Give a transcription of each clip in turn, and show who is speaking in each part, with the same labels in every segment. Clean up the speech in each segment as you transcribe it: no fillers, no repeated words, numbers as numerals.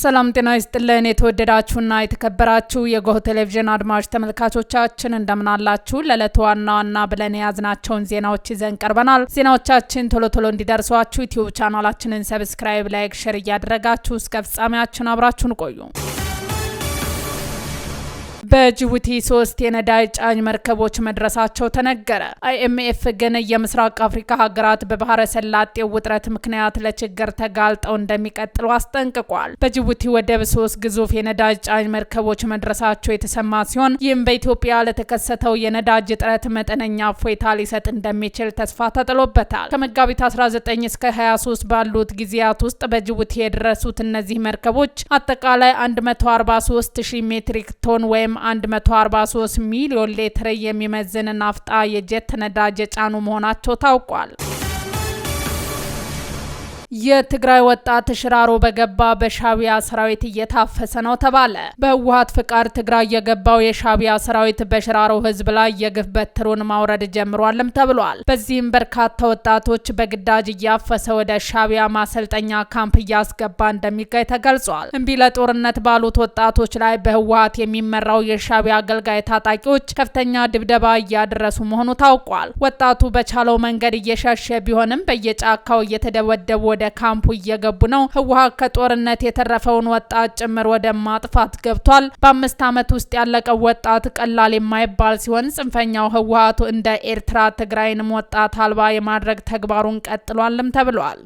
Speaker 1: ሰላም ጤና ይስጥልን የተወደዳችሁና የተከበራችሁ የጎህ ቴሌቪዥን አድማጭ ተመልካቾቻችን እንደምን አላችሁ? ለዕለቱ ዋና ዋና ብለን ያዝናቸውን ዜናዎች ይዘን ቀርበናል። ዜናዎቻችን ቶሎ እንዲደርሷችሁ ዩቲዩብ ቻናላችንን ሰብስክራይብ፣ ላይክ፣ ሼር እያደረጋችሁ እስከ ፍጻሜያችን አብራችሁን ቆዩ። በጅቡቲ 3 የነዳጅ ጫኝ መርከቦች መድረሳቸው ተነገረ። አይኤምኤፍ ግን የምስራቅ አፍሪካ ሀገራት በባህረ ሰላጤው ውጥረት ምክንያት ለችግር ተጋልጠው እንደሚቀጥሉ አስጠንቅቋል። በጅቡቲ ወደብ 3 ግዙፍ የነዳጅ ጫኝ መርከቦች መድረሳቸው የተሰማ ሲሆን ይህም በኢትዮጵያ ለተከሰተው የነዳጅ እጥረት መጠነኛ እፎይታ ሊሰጥ እንደሚችል ተስፋ ተጥሎበታል። ከመጋቢት 19 እስከ 23 ባሉት ጊዜያት ውስጥ በጅቡቲ የደረሱት እነዚህ መርከቦች አጠቃላይ 143,000 ሜትሪክ ቶን ወይም 143 ሚሊዮን ሊትር የሚመዝን ናፍጣ የጀት ነዳጅ የጫኑ መሆናቸው ታውቋል። የትግራይ ወጣት ሽራሮ በገባ በሻቢያ ሰራዊት እየታፈሰ ነው ተባለ። በህወሓት ፍቃድ ትግራይ የገባው የሻቢያ ሰራዊት በሽራሮ ህዝብ ላይ የግፍ በትሩን ማውረድ ጀምሯልም ተብሏል። በዚህም በርካታ ወጣቶች በግዳጅ እያፈሰ ወደ ሻቢያ ማሰልጠኛ ካምፕ እያስገባ እንደሚገኝ ተገልጿል። እምቢ ለጦርነት ባሉት ወጣቶች ላይ በህወሓት የሚመራው የሻቢያ አገልጋይ ታጣቂዎች ከፍተኛ ድብደባ እያደረሱ መሆኑ ታውቋል። ወጣቱ በቻለው መንገድ እየሸሸ ቢሆንም በየጫካው እየተደበደቡ ወደ ካምፑ እየገቡ ነው። ህወሓት ከጦርነት የተረፈውን ወጣት ጭምር ወደ ማጥፋት ገብቷል። በ5 ዓመት ውስጥ ያለቀው ወጣት ቀላል የማይባል ሲሆን ጽንፈኛው ህወሓቱ እንደ ኤርትራ ትግራይንም ወጣት አልባ የማድረግ ተግባሩን ቀጥሏልም ተብሏል።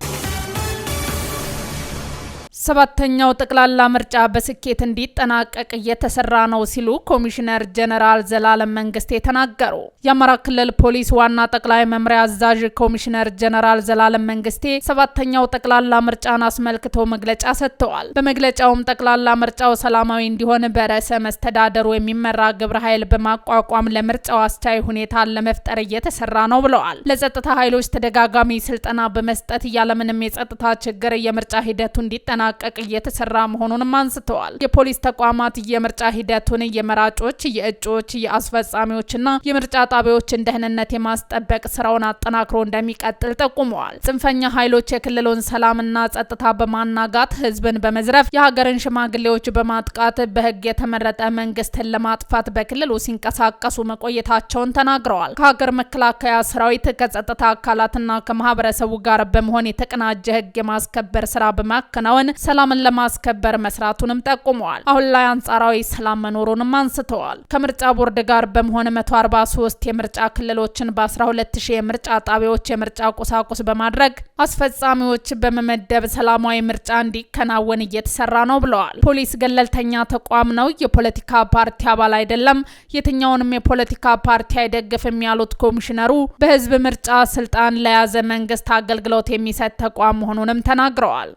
Speaker 1: 7ኛው ጠቅላላ ምርጫ በስኬት እንዲጠናቀቅ እየተሰራ ነው ሲሉ ኮሚሽነር ጀነራል ዘላለም መንግስቴ ተናገሩ። የአማራ ክልል ፖሊስ ዋና ጠቅላይ መምሪያ አዛዥ ኮሚሽነር ጀነራል ዘላለም መንግስቴ 7ኛው ጠቅላላ ምርጫን አስመልክቶ መግለጫ ሰጥተዋል። በመግለጫውም ጠቅላላ ምርጫው ሰላማዊ እንዲሆን በርዕሰ መስተዳደሩ የሚመራ ግብረ ኃይል በማቋቋም ለምርጫው አስቻይ ሁኔታን ለመፍጠር እየተሰራ ነው ብለዋል። ለጸጥታ ኃይሎች ተደጋጋሚ ስልጠና በመስጠት ያለምንም የጸጥታ ችግር የምርጫ ሂደቱ እንዲጠናቀቅ እየተሰራ መሆኑንም አንስተዋል። የፖሊስ ተቋማት የምርጫ ሂደቱን የመራጮች፣ የእጩዎች፣ የአስፈጻሚዎችና የምርጫ ጣቢያዎችን ደህንነት የማስጠበቅ ስራውን አጠናክሮ እንደሚቀጥል ጠቁመዋል። ጽንፈኛ ኃይሎች የክልሉን ሰላምና ጸጥታ በማናጋት ህዝብን በመዝረፍ የሀገርን ሽማግሌዎች በማጥቃት በህግ የተመረጠ መንግስትን ለማጥፋት በክልሉ ሲንቀሳቀሱ መቆየታቸውን ተናግረዋል። ከሀገር መከላከያ ሰራዊት ከጸጥታ አካላትና ከማህበረሰቡ ጋር በመሆን የተቀናጀ ህግ የማስከበር ስራ በማከናወን ሰላምን ለማስከበር መስራቱንም ጠቁመዋል። አሁን ላይ አንጻራዊ ሰላም መኖሩንም አንስተዋል። ከምርጫ ቦርድ ጋር በመሆን 143 የምርጫ ክልሎችን በ12000 የምርጫ ጣቢያዎች የምርጫ ቁሳቁስ በማድረግ አስፈጻሚዎች በመመደብ ሰላማዊ ምርጫ እንዲከናወን እየተሰራ ነው ብለዋል። ፖሊስ ገለልተኛ ተቋም ነው፣ የፖለቲካ ፓርቲ አባል አይደለም፣ የትኛውንም የፖለቲካ ፓርቲ አይደግፍም ያሉት ኮሚሽነሩ በህዝብ ምርጫ ስልጣን ለያዘ መንግስት አገልግሎት የሚሰጥ ተቋም መሆኑንም ተናግረዋል።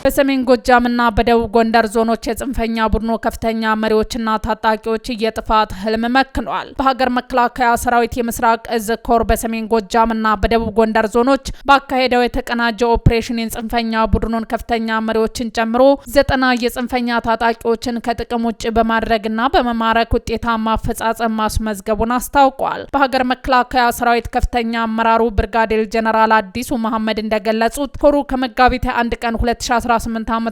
Speaker 1: በሰሜን ጎጃምና በደቡብ ጎንደር ዞኖች የጽንፈኛ ቡድኑ ከፍተኛ መሪዎችና ታጣቂዎች የጥፋት ህልም መክኗል። በሀገር መከላከያ ሰራዊት የምስራቅ እዝ ኮር በሰሜን ጎጃምና በደቡብ ጎንደር ዞኖች ባካሄደው የተቀናጀ ኦፕሬሽን የጽንፈኛ ቡድኑን ከፍተኛ መሪዎችን ጨምሮ 90 የጽንፈኛ ታጣቂዎችን ከጥቅም ውጭ በማድረግና በመማረክ ውጤታማ አፈጻጸም ማስመዝገቡን አስታውቋል። በሀገር መከላከያ ሰራዊት ከፍተኛ አመራሩ ብርጋዴር ጀነራል አዲሱ መሐመድ እንደገለጹት ኮሩ ከመጋቢት 1 ቀን 2018 ዓ.ም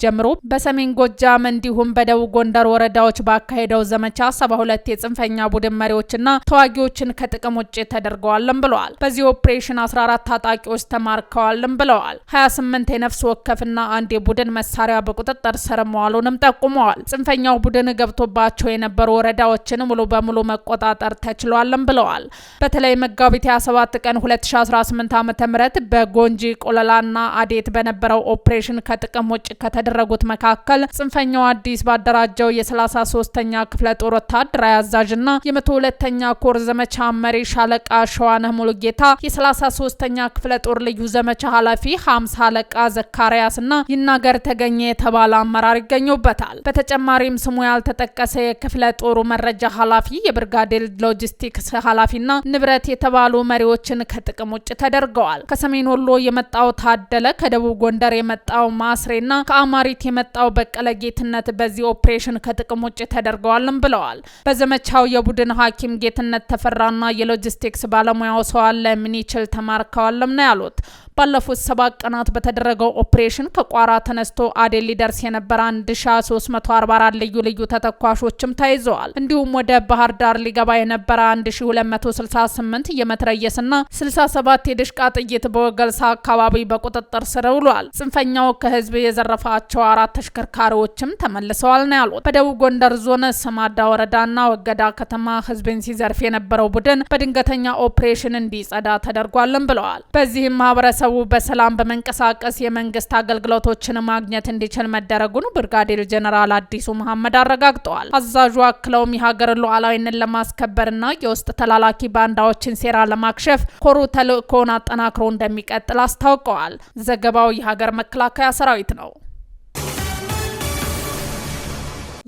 Speaker 1: ጀምሮ በሰሜን ጎጃም እንዲሁም በደቡብ ጎንደር ወረዳዎች ባካሄደው ዘመቻ 72 የጽንፈኛ ቡድን መሪዎችና ተዋጊዎችን ከጥቅም ውጭ ተደርገዋልም ብለዋል። በዚህ ኦፕሬሽን 14 ታጣቂዎች ተማርከዋልም ብለዋል። 28 የነፍስ ወከፍና አንድ የቡድን መሳሪያ በቁጥጥር ስር መዋሉንም ጠቁመዋል። ጽንፈኛው ቡድን ገብቶባቸው የነበሩ ወረዳዎችን ሙሉ በሙሉ መቆጣጠር ተችሏልም ብለዋል። በተለይ መጋቢት 27 ቀን 2018 ዓ.ም በጎንጂ ቆለላና አዴት በነበረው ኦፕሬሽን ከጥቅም ውጭ ከተደረጉት መካከል ጽንፈኛው አዲስ ባደራጀው የ33ኛ ክፍለ ጦር ወታደራዊ አዛዥና የ102ኛ ኮር ዘመቻ መሪ ሻለቃ ሸዋነህ ሙሉጌታ፣ የ33ኛ ክፍለ ጦር ልዩ ዘመቻ ኃላፊ 50 አለቃ ዘካሪያስና ይናገር ተገኘ የተባለ አመራር ይገኙበታል። በተጨማሪም ስሙ ያልተጠቀሰ የክፍለ ጦሩ መረጃ ኃላፊ፣ የብርጋዴር ሎጂስቲክስ ኃላፊና ንብረት የተባሉ መሪዎችን ከጥቅም ውጭ ተደርገዋል። ከሰሜን ወሎ የመጣው ታደለ፣ ከደቡብ ጎንደር የመጣው ማስሬና ከአማሪት የመጣው በቀለ ጌትነት በዚህ ኦፕሬሽን ከጥቅም ውጭ ተደርገዋልም ብለዋል። በዘመቻው የቡድን ሐኪም ጌትነት ተፈራና የሎጂስቲክስ ባለሙያው ሰዋለ ምንይችል ተማርከዋልም ነው ያሉት። ባለፉት 7 ቀናት በተደረገው ኦፕሬሽን ከቋራ ተነስቶ አዴል ሊደርስ የነበረ 1344 ልዩ ተተኳሾችም ተይዘዋል። እንዲሁም ወደ ባህር ዳር ሊገባ የነበረ 1268 የመትረየስና 67 የድሽቃ ጥይት በወገልሳ አካባቢ በቁጥጥር ስር ውሏል። ጽንፈኛው ከህዝብ የዘረፋቸው 4 ተሽከርካሪዎችም ተመልሰዋል ነው ያሉት። በደቡብ ጎንደር ዞን ሰማዳ ወረዳና ወገዳ ከተማ ህዝብን ሲዘርፍ የነበረው ቡድን በድንገተኛ ኦፕሬሽን እንዲጸዳ ተደርጓልም ብለዋል። በዚህም ማህበረሰቡ በሰላም በመንቀሳቀስ የመንግስት አገልግሎቶችን ማግኘት እንዲችል መደረጉን ብርጋዴር ጀነራል አዲሱ መሐመድ አረጋግጠዋል። አዛዡ አክለውም የሀገር ሉዓላዊነትን ለማስከበርና የውስጥ ተላላኪ ባንዳዎችን ሴራ ለማክሸፍ ኮሩ ተልእኮውን አጠናክሮ እንደሚቀጥል አስታውቀዋል። ዘገባው የሀገር መከላከያ ሰራዊት ነው።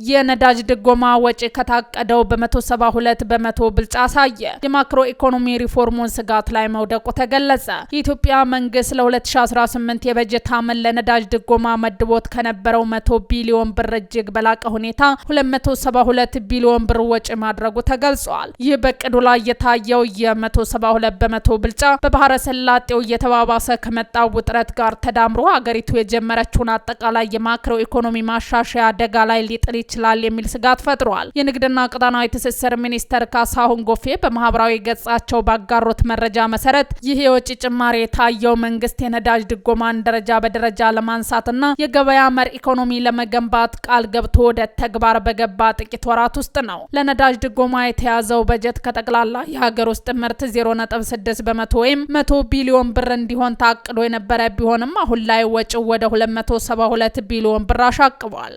Speaker 1: የነዳጅ ድጎማ ወጪ ከታቀደው በ172 በመቶ ብልጫ አሳየ። የማክሮ ኢኮኖሚ ሪፎርሙን ስጋት ላይ መውደቁ ተገለጸ። የኢትዮጵያ መንግስት ለ2018 የበጀት ዓመት ለነዳጅ ድጎማ መድቦት ከነበረው 100 ቢሊዮን ብር እጅግ በላቀ ሁኔታ 272 ቢሊዮን ብር ወጪ ማድረጉ ተገልጿል። ይህ በቅዱ ላይ የታየው የ172 በመቶ ብልጫ በባህረ ሰላጤው እየተባባሰ ከመጣው ውጥረት ጋር ተዳምሮ አገሪቱ የጀመረችውን አጠቃላይ የማክሮ ኢኮኖሚ ማሻሻያ አደጋ ላይ ሊጥል ይችላል የሚል ስጋት ፈጥሯል። የንግድና ቀጣናዊ ትስስር ሚኒስተር ካሳሁን ጎፌ በማህበራዊ ገጻቸው ባጋሩት መረጃ መሰረት ይህ የወጪ ጭማሪ የታየው መንግስት የነዳጅ ድጎማን ደረጃ በደረጃ ለማንሳትና የገበያ መር ኢኮኖሚ ለመገንባት ቃል ገብቶ ወደ ተግባር በገባ ጥቂት ወራት ውስጥ ነው። ለነዳጅ ድጎማ የተያዘው በጀት ከጠቅላላ የሀገር ውስጥ ምርት 0.6 በመቶ ወይም 100 ቢሊዮን ብር እንዲሆን ታቅዶ የነበረ ቢሆንም አሁን ላይ ወጪው ወደ 272 ቢሊዮን ብር አሻቅቧል።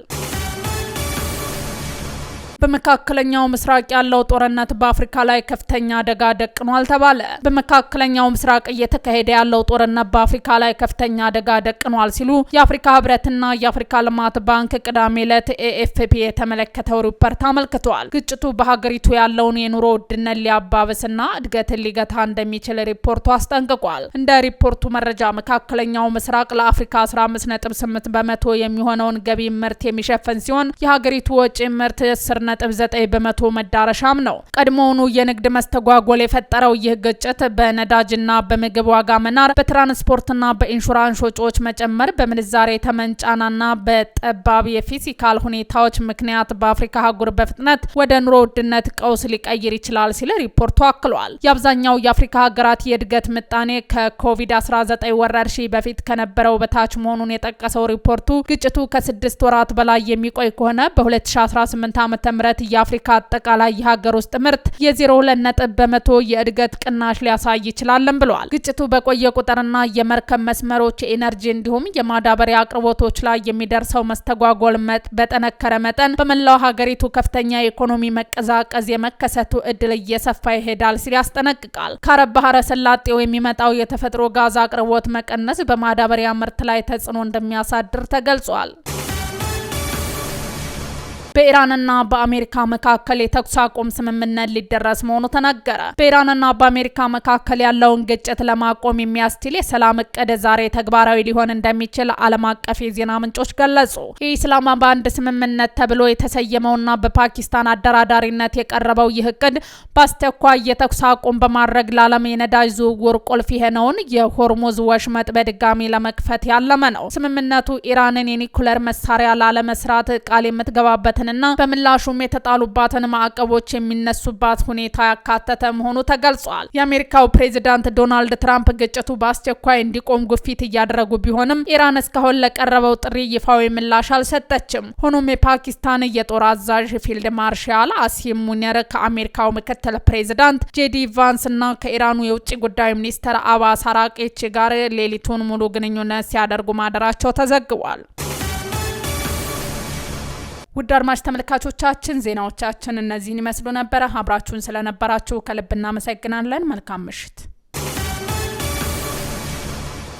Speaker 1: በመካከለኛው ምስራቅ ያለው ጦርነት በአፍሪካ ላይ ከፍተኛ አደጋ ደቅኗል ተባለ። በመካከለኛው ምስራቅ እየተካሄደ ያለው ጦርነት በአፍሪካ ላይ ከፍተኛ አደጋ ደቅኗል ሲሉ የአፍሪካ ህብረትና የአፍሪካ ልማት ባንክ ቅዳሜ ዕለት ኤኤፍፒ የተመለከተው ሪፖርት አመልክቷል። ግጭቱ በሀገሪቱ ያለውን የኑሮ ውድነት ሊያባብስና እድገትን ሊገታ እንደሚችል ሪፖርቱ አስጠንቅቋል። እንደ ሪፖርቱ መረጃ መካከለኛው ምስራቅ ለአፍሪካ 15.8 በመቶ የሚሆነውን ገቢ ምርት የሚሸፈን ሲሆን የሀገሪቱ ወጪ ምርት 9 በመቶ መዳረሻም ነው። ቀድሞውኑ የንግድ መስተጓጎል የፈጠረው ይህ ግጭት በነዳጅና በምግብ ዋጋ መናር፣ በትራንስፖርትና በኢንሹራንስ ወጪዎች መጨመር፣ በምንዛሬ ተመንጫናና በጠባብ የፊስካል ሁኔታዎች ምክንያት በአፍሪካ አህጉር በፍጥነት ወደ ኑሮ ውድነት ቀውስ ሊቀይር ይችላል ሲል ሪፖርቱ አክሏል። የአብዛኛው የአፍሪካ ሀገራት የእድገት ምጣኔ ከኮቪድ-19 ወረርሽኝ በፊት ከነበረው በታች መሆኑን የጠቀሰው ሪፖርቱ ግጭቱ ከ6 ወራት በላይ የሚቆይ ከሆነ በ2018 ዓ.ም የአፍሪካ አጠቃላይ የሀገር ውስጥ ምርት የ0.2 በመቶ የእድገት ቅናሽ ሊያሳይ ይችላልም ብለዋል። ግጭቱ በቆየ ቁጥርና የመርከብ መስመሮች፣ የኢነርጂ እንዲሁም የማዳበሪያ አቅርቦቶች ላይ የሚደርሰው መስተጓጎል በጠነከረ መጠን በመላው ሀገሪቱ ከፍተኛ የኢኮኖሚ መቀዛቀዝ የመከሰቱ እድል እየሰፋ ይሄዳል ሲል ያስጠነቅቃል። ከአረብ ባህረ ሰላጤው የሚመጣው የተፈጥሮ ጋዝ አቅርቦት መቀነስ በማዳበሪያ ምርት ላይ ተጽዕኖ እንደሚያሳድር ተገልጿል። በኢራንና በአሜሪካ መካከል የተኩስ አቁም ስምምነት ሊደረስ መሆኑ ተነገረ። በኢራንና በአሜሪካ መካከል ያለውን ግጭት ለማቆም የሚያስችል የሰላም እቅድ ዛሬ ተግባራዊ ሊሆን እንደሚችል ዓለም አቀፍ የዜና ምንጮች ገለጹ። የኢስላማባድ ስምምነት ተብሎ የተሰየመውና በፓኪስታን አደራዳሪነት የቀረበው ይህ እቅድ በአስቸኳይ የተኩስ አቁም በማድረግ ለዓለም የነዳጅ ዝውውር ቁልፍ የሆነውን የሆርሙዝ ወሽመጥ በድጋሚ ለመክፈት ያለመ ነው። ስምምነቱ ኢራንን የኒኩለር መሳሪያ ላለመስራት ቃል የምትገባበት እና በምላሹም የተጣሉባትን ማዕቀቦች የሚነሱባት ሁኔታ ያካተተ መሆኑ ተገልጿል። የአሜሪካው ፕሬዝዳንት ዶናልድ ትራምፕ ግጭቱ በአስቸኳይ እንዲቆም ግፊት እያደረጉ ቢሆንም ኢራን እስካሁን ለቀረበው ጥሪ ይፋዊ ምላሽ አልሰጠችም። ሆኖም የፓኪስታን የጦር አዛዥ ፊልድ ማርሻል አሲም ሙኒር ከአሜሪካው ምክትል ፕሬዝዳንት ጄዲ ቫንስ እና ከኢራኑ የውጭ ጉዳይ ሚኒስትር አባስ አራቂቺ ጋር ሌሊቱን ሙሉ ግንኙነት ሲያደርጉ ማደራቸው ተዘግቧል። ውድ አድማጭ ተመልካቾቻችን ዜናዎቻችን እነዚህን ይመስሉ ነበር። አብራችሁን ስለነበራችሁ ከልብ እናመሰግናለን። መልካም ምሽት።